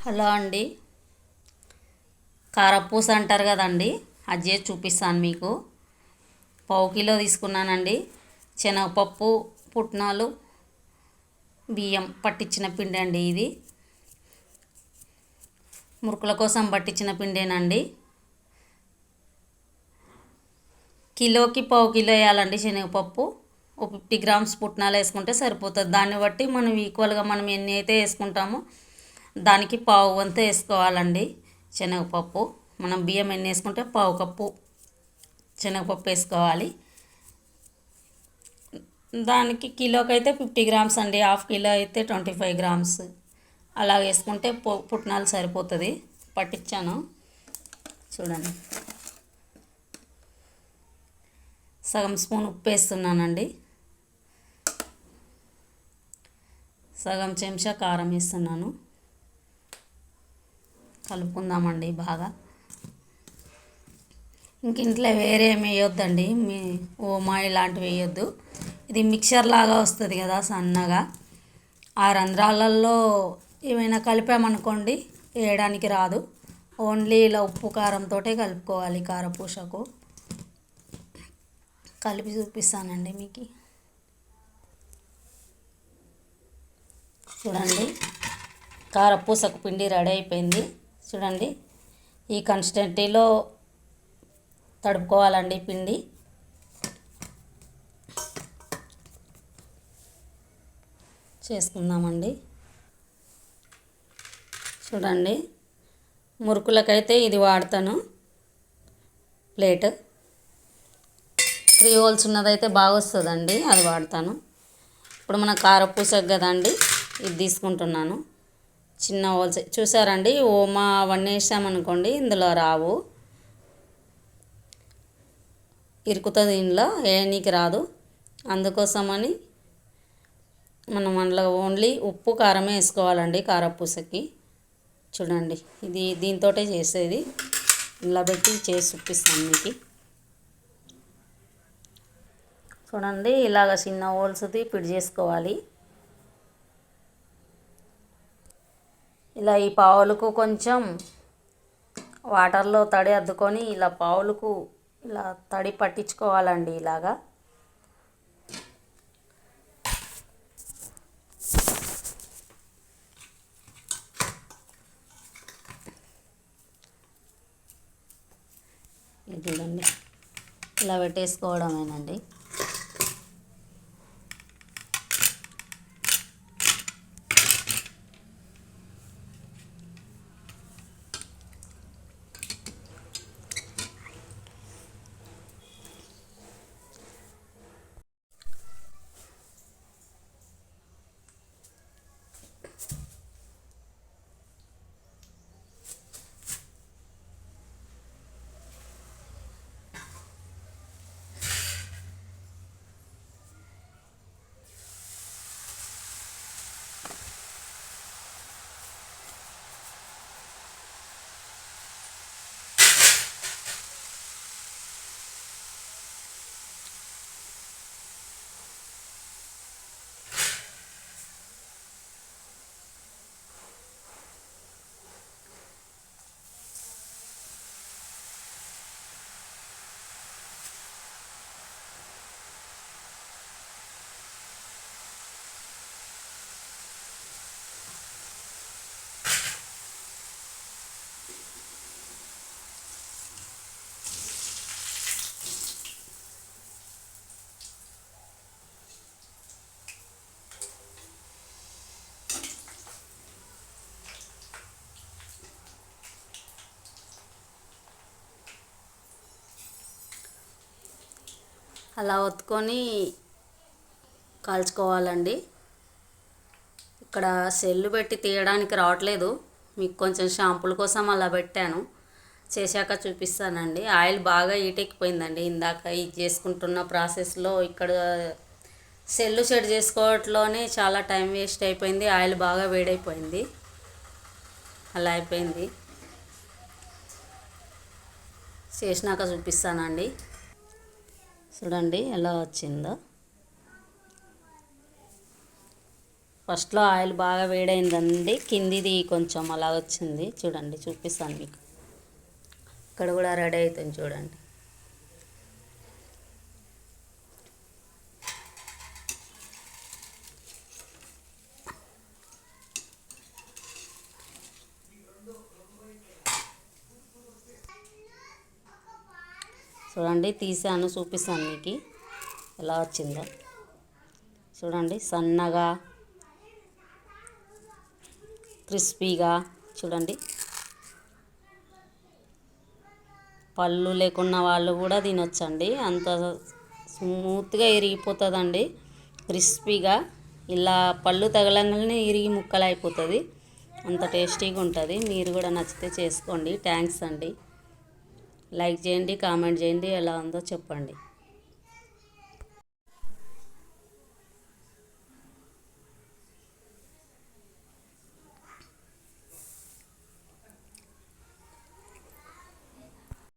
Hello అండి. కారపూస అంటారు కదండి, అది చేసి చూపిస్తాను మీకు. పావు కిలో తీసుకున్నానండి. శనగపప్పు, పుట్నాలు, బియ్యం పట్టించిన పిండి అండి. ఇది మురుకుల కోసం పట్టించిన పిండేనండి. కిలోకి పావు కిలో వేయాలండి శనగపప్పు. ఒక 50 గ్రామ్స్ పుట్నాలు వేసుకుంటే సరిపోతుంది. దాన్ని బట్టి మనం ఈక్వల్గా మనం ఎన్ని అయితే వేసుకుంటామో దానికి పావు వంతు వేసుకోవాలండి శనగపప్పు. మనం బియ్యం ఎన్ని వేసుకుంటే పావు కప్పు శనగపప్పు వేసుకోవాలి. దానికి కిలోకి అయితే 50 గ్రామ్స్ అండి. హాఫ్ కిలో అయితే 25 గ్రామ్స్ అలా వేసుకుంటే పుట్నాలు సరిపోతుంది. పట్టించాను చూడండి. సగం స్పూన్ ఉప్పు వేస్తున్నానండి. సగం చెంచా కారం వేస్తున్నాను. కలుపుకుందామండి బాగా. ఇంక ఇంట్లో వేరే ఏమి వేయొద్దండి, మీ ఓమా ఇలాంటివి వేయొద్దు. ఇది మిక్చర్ లాగా వస్తుంది కదా సన్నగా. ఆ రంధ్రాలలో ఏమైనా కలిపామనుకోండి వేయడానికి రాదు. ఓన్లీ ఇలా ఉప్పు కారంతో కలుపుకోవాలి. కారపూసకు కలిపి చూపిస్తానండి మీకు. చూడండి, కారపూసకు పిండి రెడీ అయిపోయింది. చూడండి, ఈ కన్సిస్టెన్సీలో తడుపుకోవాలండి పిండి. చేసుకుందామండి. చూడండి, మురుకులకైతే ఇది వాడతాను. ప్లేట్ 3 హోల్స్ ఉన్నదైతే బాగా వస్తుందండి, అది వాడతాను. ఇప్పుడు మన కారపూసకు కదండి ఇది తీసుకుంటున్నాను. చిన్న హోల్స్ చూసారండి. ఓమా అవన్నీ వేసామనుకోండి ఇందులో రావు, ఇరుకుతుంది. ఇందులో వేయనీకి రాదు. అందుకోసమని మనం అందులో ఓన్లీ ఉప్పు కారమే వేసుకోవాలండి కారపూసకి. చూడండి, ఇది దీంతో చేసేది. ఇలా పెట్టి చేసి చూపిస్తాను మీకు. చూడండి, ఇలాగ చిన్న హోల్స్ది పిడి చేసుకోవాలి. ఇలా ఈ పావులకు కొంచెం వాటర్లో తడి అద్దుకొని ఇలా పావులకు ఇలా తడి పట్టించుకోవాలండి. ఇలాగా ఇది చూడండి, ఇలా పెట్టేసుకోవడమేనండి. అలా ఒత్తుకొని కాల్చుకోవాలండి. ఇక్కడ సెల్లు పెట్టి తీయడానికి రావట్లేదు, మీకు కొంచెం షాంపుల కోసం అలా పెట్టాను. చేశాక చూపిస్తానండి. ఆయిల్ బాగా హీటెక్కిపోయిందండి. ఇందాక ఇది చేసుకుంటున్న ప్రాసెస్లో ఇక్కడ సెల్లు సెట్ చేసుకోవట్లోనే చాలా టైం వేస్ట్ అయిపోయింది. ఆయిల్ బాగా వేడైపోయింది. అలా అయిపోయింది. చేసినాక చూపిస్తానండి. చూడండి ఎలా వచ్చిందో. ఫస్ట్లో ఆయిల్ బాగా వేడైందండి, కిందిది కొంచెం అలా వచ్చింది. చూడండి, చూపిస్తాను మీకు. ఇక్కడ కూడా రెడీ అవుతుంది చూడండి. చూడండి, తీసాను, చూపిస్తాను మీకు ఎలా వచ్చిందో. చూడండి, సన్నగా క్రిస్పీగా. చూడండి, పళ్ళు లేకున్న వాళ్ళు కూడా తినొచ్చండి, అంత స్మూత్గా ఇరిగిపోతుందండి, క్రిస్పీగా. ఇలా పళ్ళు తగలంగానే ఇరిగి ముక్కలు అయిపోతుంది, అంత టేస్టీగా ఉంటుంది. మీరు కూడా నచ్చితే చేసుకోండి. థ్యాంక్స్ అండి. లైక్ చేయండి, కామెంట్ చేయండి, ఎలా ఉందో చెప్పండి.